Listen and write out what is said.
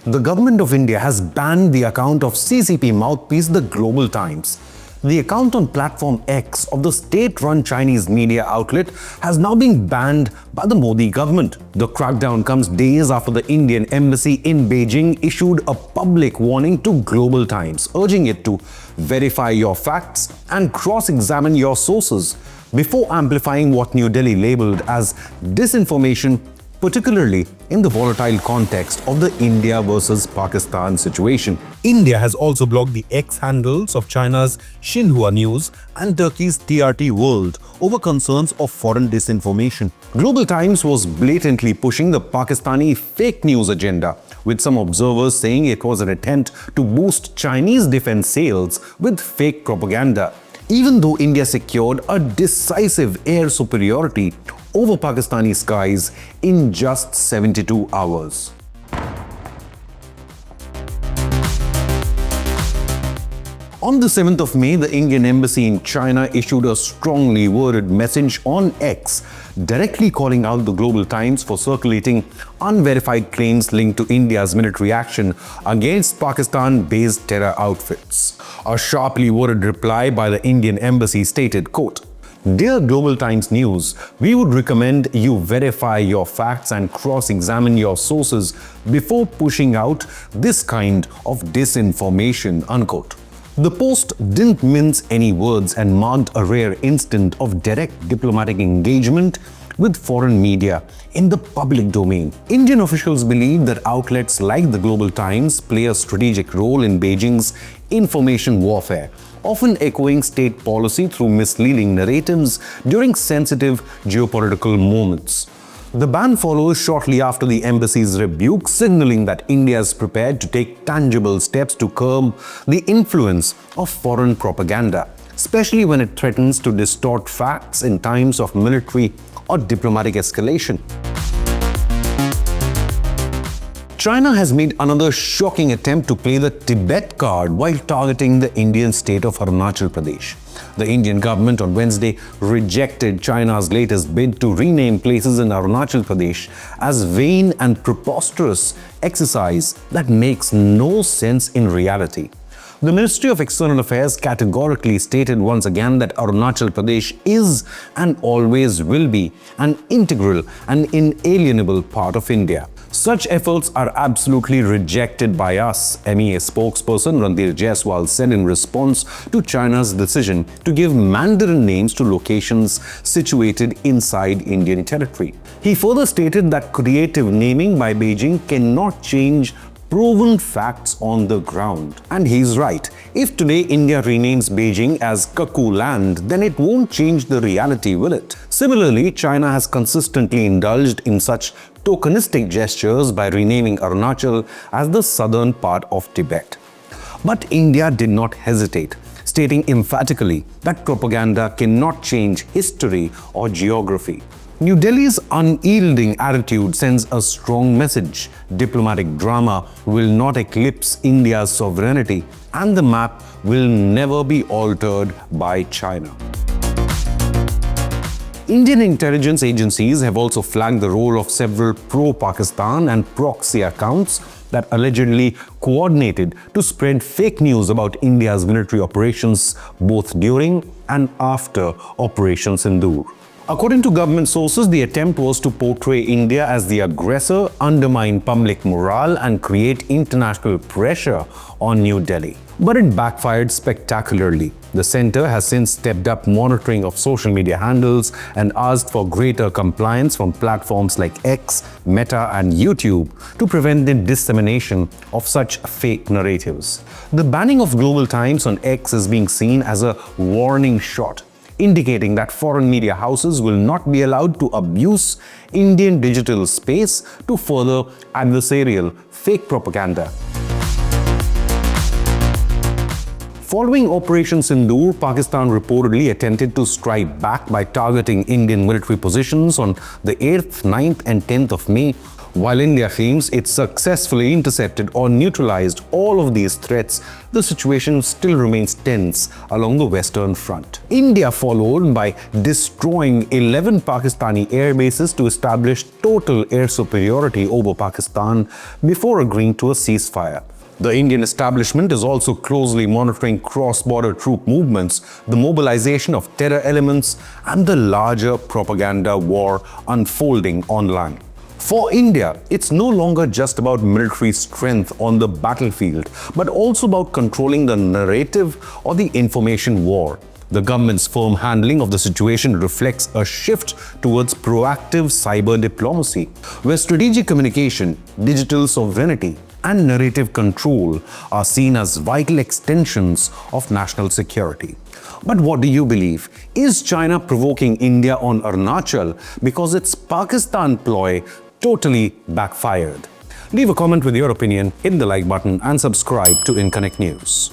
The government of India has banned the account of CCP mouthpiece The Global Times. The account on platform X of the state-run Chinese media outlet has now been banned by the Modi government. The crackdown comes days after the Indian embassy in Beijing issued a public warning to Global Times, urging it to verify your facts and cross-examine your sources before amplifying what New Delhi labeled as disinformation, particularly in the volatile context of the India versus Pakistan situation. India has also blocked the X handles of China's Xinhua News and Turkey's TRT World over concerns of foreign disinformation. Global Times was blatantly pushing the Pakistani fake news agenda, with some observers saying it was an attempt to boost Chinese defense sales with fake propaganda. Even though India secured a decisive air superiority over Pakistani skies in just 72 hours. On the 7th of May, the Indian embassy in China issued a strongly worded message on X, directly calling out the Global Times for circulating unverified claims linked to India's military action against Pakistan-based terror outfits. A sharply worded reply by the Indian embassy stated, quote, "Dear Global Times News, we would recommend you verify your facts and cross-examine your sources before pushing out this kind of disinformation," unquote. The post didn't mince any words and marked a rare instant of direct diplomatic engagement with foreign media in the public domain. Indian officials believe that outlets like the Global Times play a strategic role in Beijing's information warfare, often echoing state policy through misleading narratives during sensitive geopolitical moments. The ban follows shortly after the embassy's rebuke, signaling that India is prepared to take tangible steps to curb the influence of foreign propaganda, especially when it threatens to distort facts in times of military or diplomatic escalation. China has made another shocking attempt to play the Tibet card while targeting the Indian state of Arunachal Pradesh. The Indian government on Wednesday rejected China's latest bid to rename places in Arunachal Pradesh as vain and preposterous exercise that makes no sense in reality. The Ministry of External Affairs categorically stated once again that Arunachal Pradesh is and always will be an integral and inalienable part of India. Such efforts are absolutely rejected by us, MEA spokesperson Randir Jaiswal said in response to China's decision to give Mandarin names to locations situated inside Indian territory. He further stated that creative naming by Beijing cannot change proven facts on the ground. And he's right. If today India renames Beijing as Cuckoo Land, then it won't change the reality, will it? Similarly, China has consistently indulged in such tokenistic gestures by renaming Arunachal as the southern part of Tibet. But India did not hesitate, stating emphatically that propaganda cannot change history or geography. New Delhi's unyielding attitude sends a strong message. Diplomatic drama will not eclipse India's sovereignty, and the map will never be altered by China. Indian intelligence agencies have also flagged the role of several pro-Pakistan and proxy accounts that allegedly coordinated to spread fake news about India's military operations both during and after Operation Sindoor. According to government sources, the attempt was to portray India as the aggressor, undermine public morale, and create international pressure on New Delhi. But it backfired spectacularly. The center has since stepped up monitoring of social media handles and asked for greater compliance from platforms like X, Meta, and YouTube to prevent the dissemination of such fake narratives. The banning of Global Times on X is being seen as a warning shot, indicating that foreign media houses will not be allowed to abuse Indian digital space to further adversarial fake propaganda. Following Operation Sindoor, Pakistan reportedly attempted to strike back by targeting Indian military positions on the 8th, 9th and 10th of May, While India claims it successfully intercepted or neutralized all of these threats, the situation still remains tense along the Western Front. India followed by destroying 11 Pakistani air bases to establish total air superiority over Pakistan before agreeing to a ceasefire. The Indian establishment is also closely monitoring cross-border troop movements, the mobilization of terror elements, and the larger propaganda war unfolding online. For India, it's no longer just about military strength on the battlefield, but also about controlling the narrative or the information war. The government's firm handling of the situation reflects a shift towards proactive cyber diplomacy, where strategic communication, digital sovereignty, and narrative control are seen as vital extensions of national security. But what do you believe? Is China provoking India on Arunachal because its Pakistan ploy totally backfired? Leave a comment with your opinion, hit the like button, and subscribe to Inconnect News.